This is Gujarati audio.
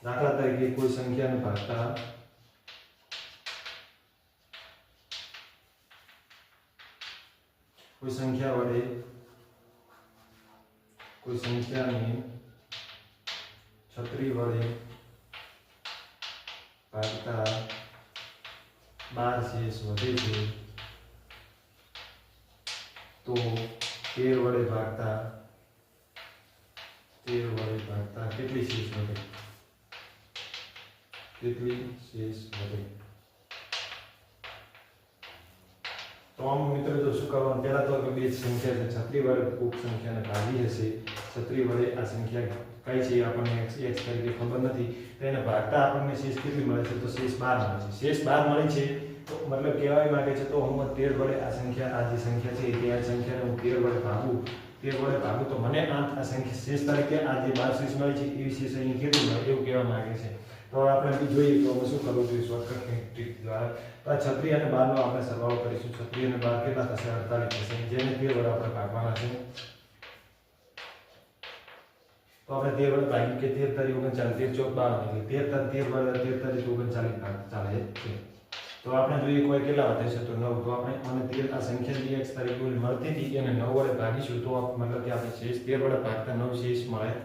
દાખલા તરીકે કોઈ સંખ્યાને ભાગતા કોઈ સંખ્યા વડે કોઈ સંખ્યાને 36 વડે ભાગતા 12 શેષ વધે છે તો 13 વડે ભાગતા કેટલી શેષ વધે? કેટલી શેષ વધે? તો આમ મિત્રો જો શું કરવાનું, પહેલા તો બે સંખ્યા છે 36 વડે કોઈક સંખ્યાને ભાગી હશે, 36 વડે આ સંખ્યા કઈ છે આપણને x તરીકે ખબર નથી, તો એને ભાગતા આપણને શેષ કેટલી મળે છે? તો શેષ 12 મળે છે. શેષ 12 મળી છે તો મતલબ કહેવાય માંગે છે તો હું 13 વડે આ સંખ્યા, આ જે સંખ્યા છે તે આ સંખ્યાને હું 13 વડે ભાગું તો મને આ સંખ્યા શેષ તરીકે આ જે 12 શેષ મળે છે એવી શેષ અહીં કેટલી મળે એવું કહેવા માંગે છે. તો આપણે બી જોઈએ તો શું કરવું જોઈએ શોર્ટકટ ટ્રીક દ્વારા. તો આ 36 અને 12 નો આપણે સરવાળો કરીશું. 36 અને 12 કેટલા થશે? 48 થશે, જેને 13 વડે આપણે ભાગવાના છે. તો આપણે 13 વડે ભાગી કે 13 તારી 39, 13 ચોક 12 એટલે 13 તારી 39 ભાગ ચાલે છે. તો આપણે જોઈએ કોઈ કેટલા વધે છે? તો 9. તો આપણે અને 13 આ સંખ્યા જે x તરીકે મળતી હતી એને 9 વડે ભાગીશું તો મતલબ કે આપણે શેષ 13 વડે ભાગતા 9 શેષ મળે.